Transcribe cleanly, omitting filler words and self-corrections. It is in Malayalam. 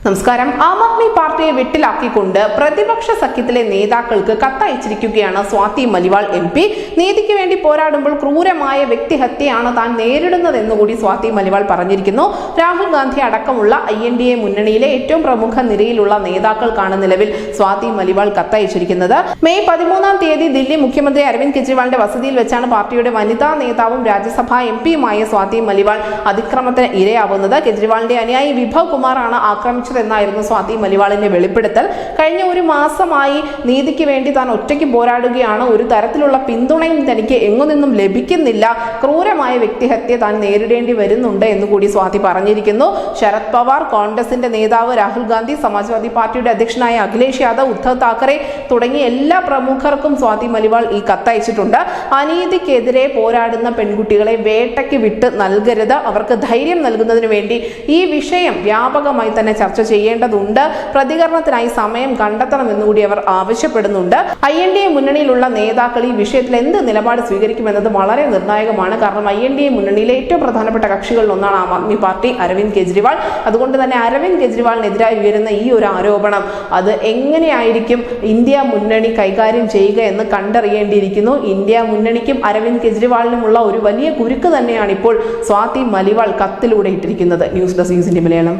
നമസ്കാരം. ആം ആദ്മി പാർട്ടിയെ വെട്ടിലാക്കിക്കൊണ്ട് പ്രതിപക്ഷ സഖ്യത്തിലെ നേതാക്കൾക്ക് കത്തയച്ചിരിക്കുകയാണ് സ്വാതി മലിവാൾ MP. നീതിക്ക് വേണ്ടി പോരാടുമ്പോൾ ക്രൂരമായ വ്യക്തിഹത്യയാണ് താൻ നേരിടുന്നതെന്നുകൂടി സ്വാതി മലിവാൾ പറഞ്ഞിരിക്കുന്നു. രാഹുൽ ഗാന്ധി അടക്കമുള്ള INDA മുന്നണിയിലെ ഏറ്റവും പ്രമുഖ നിരയിലുള്ള നേതാക്കൾക്കാണ് നിലവിൽ സ്വാതി മലിവാൾ കത്തയച്ചിരിക്കുന്നത്. മെയ് 13-ാം തീയതി ദില്ലി മുഖ്യമന്ത്രി അരവിന്ദ് കെജ്രിവാളിന്റെ വസതിയിൽ വെച്ചാണ് പാർട്ടിയുടെ വനിതാ നേതാവും രാജ്യസഭാ MP-യുമായ സ്വാതി മലിവാൾ അതിക്രമത്തിന് ഇരയാവുന്നത്. കെജ്രിവാളിന്റെ അനുയായി വിഭവ് കുമാറാണ് ആക്രമിച്ചത് എന്നായിരുന്നു സ്വാതി മലിവാളിന്റെ വെളിപ്പെടുത്തൽ. കഴിഞ്ഞ ഒരു മാസമായി നീതിക്ക് വേണ്ടി താൻ ഒറ്റയ്ക്ക് പോരാടുകയാണ്. ഒരു തരത്തിലുള്ള പിന്തുണയും തനിക്ക് എങ്ങുനിന്നും ലഭിക്കുന്നില്ല. ക്രൂരമായ വ്യക്തിഹത്യ താൻ നേരിടേണ്ടി വരുന്നുണ്ട് എന്നുകൂടി സ്വാതി പറഞ്ഞിരിക്കുന്നു. ശരത് പവാർ, കോൺഗ്രസിന്റെ നേതാവ് രാഹുൽ ഗാന്ധി, സമാജ്വാദി പാർട്ടിയുടെ അധ്യക്ഷനായ അഖിലേഷ് യാദവ്, ഉദ്ധവ് താക്കറെ തുടങ്ങിയ എല്ലാ പ്രമുഖർക്കും സ്വാതി മലിവാൾ ഈ കത്തയച്ചിട്ടുണ്ട്. അനീതിക്കെതിരെ പോരാടുന്ന പെൺകുട്ടികളെ വേട്ടയ്ക്ക് വിട്ട് നൽകരുത്. അവർക്ക് ധൈര്യം നൽകുന്നതിന് വേണ്ടി ഈ വിഷയം വ്യാപകമായി തന്നെ ചർച്ച ചെയ്യേണ്ടതുണ്ട്. പ്രതികരണത്തിനായി സമയം കണ്ടെത്തണമെന്നുകൂടി അവർ ആവശ്യപ്പെടുന്നുണ്ട്. INDA മുന്നണിയിലുള്ള നേതാക്കൾ ഈ വിഷയത്തിൽ എന്ത് നിലപാട് സ്വീകരിക്കുമെന്നത് വളരെ നിർണായകമാണ്. കാരണം INDA മുന്നണിയിലെ ഏറ്റവും പ്രധാനപ്പെട്ട കക്ഷികളിൽ ഒന്നാണ് ആം ആദ്മി പാർട്ടി, അരവിന്ദ് കെജ്രിവാൾ. അതുകൊണ്ട് തന്നെ അരവിന്ദ് കെജ്രിവാളിനെതിരായി ഉയരുന്ന ഈ ഒരു ആരോപണം അത് എങ്ങനെയായിരിക്കും ഇന്ത്യ മുന്നണി കൈകാര്യം ചെയ്യുക എന്ന് കണ്ടറിയേണ്ടിയിരിക്കുന്നു. ഇന്ത്യ മുന്നണിക്കും അരവിന്ദ് കെജ്രിവാളിനുമുള്ള ഒരു വലിയ കുരുക്ക് തന്നെയാണ് ഇപ്പോൾ സ്വാതി മലിവാൾ കത്തിലൂടെ ഇട്ടിരിക്കുന്നത്. News desk news India Malayalam.